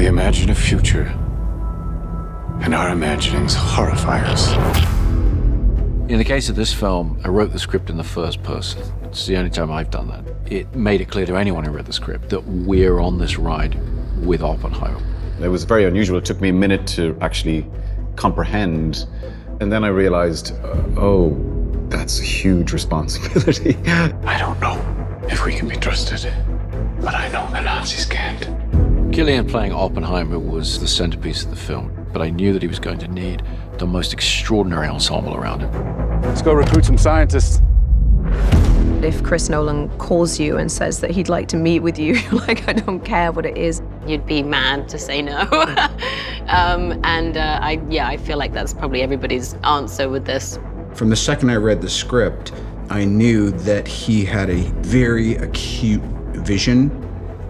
We imagine a future, and our imaginings horrify us. In the case of this film, I wrote the script in the first person. It's the only time I've done that. It made it clear to anyone who read the script that we're on this ride with Oppenheimer. It was very unusual. It took me a minute to actually comprehend. And then I realized, oh, that's a huge responsibility. I don't know if we can be trusted, but I know the Nazis can't. Cillian playing Oppenheimer was the centerpiece of the film, but I knew that he was going to need the most extraordinary ensemble around him. Let's go recruit some scientists. If Chris Nolan calls you and says that he'd like to meet with you, you're like, I don't care what it is. You'd be mad to say no. I feel like that's probably everybody's answer with this. From the second I read the script, I knew that he had a very acute vision,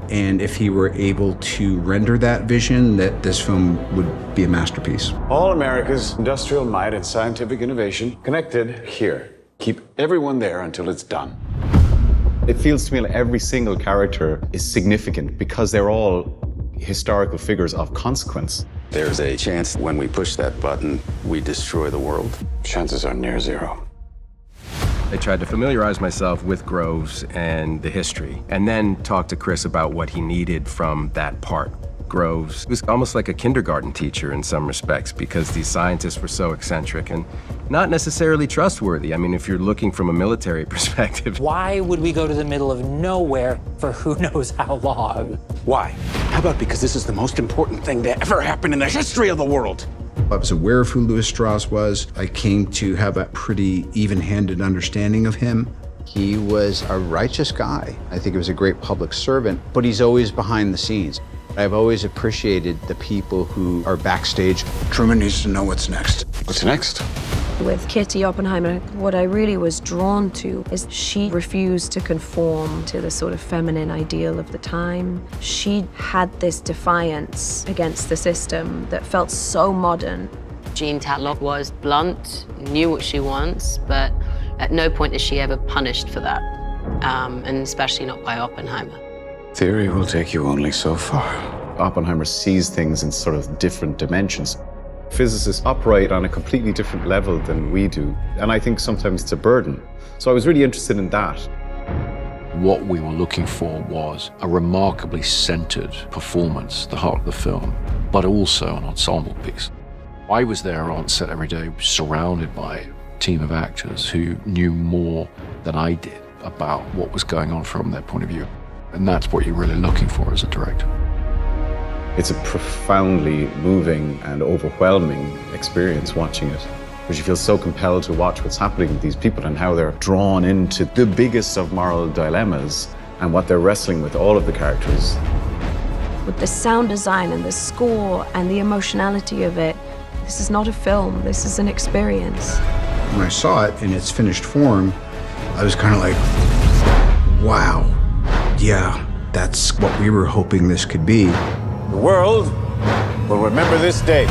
and if he were able to render that vision, that this film would be a masterpiece. All America's industrial might and scientific innovation connected here. Keep everyone there until it's done. It feels to me like every single character is significant because they're all historical figures of consequence. There's a chance when we push that button, we destroy the world. Chances are near zero. I tried to familiarize myself with Groves and the history, and then talk to Chris about what he needed from that part. Groves was almost like a kindergarten teacher in some respects because these scientists were so eccentric and not necessarily trustworthy. I mean, if you're looking from a military perspective. Why would we go to the middle of nowhere for who knows how long? Why? How about because this is the most important thing to ever happen in the history of the world? I was aware of who Lewis Strauss was. I came to have a pretty even-handed understanding of him. He was a righteous guy. I think he was a great public servant, but he's always behind the scenes. I've always appreciated the people who are backstage. Truman needs to know what's next. What's next? With Kitty Oppenheimer, what I really was drawn to is she refused to conform to the sort of feminine ideal of the time. She had this defiance against the system that felt so modern. Jean Tatlock was blunt, knew what she wants, but at no point is she ever punished for that, and especially not by Oppenheimer. Theory will take you only so far. Oppenheimer sees things in sort of different dimensions. Physicists operate on a completely different level than we do, and I think sometimes it's a burden. So I was really interested in that. What we were looking for was a remarkably centered performance, the heart of the film, but also an ensemble piece. I was there on set every day, surrounded by a team of actors who knew more than I did about what was going on from their point of view. And that's what you're really looking for as a director. It's a profoundly moving and overwhelming experience watching it, because you feel so compelled to watch what's happening with these people and how they're drawn into the biggest of moral dilemmas and what they're wrestling with, all of the characters. With the sound design and the score and the emotionality of it, this is not a film, this is an experience. When I saw it in its finished form, I was kind of like, wow, yeah, that's what we were hoping this could be. The world will remember this day.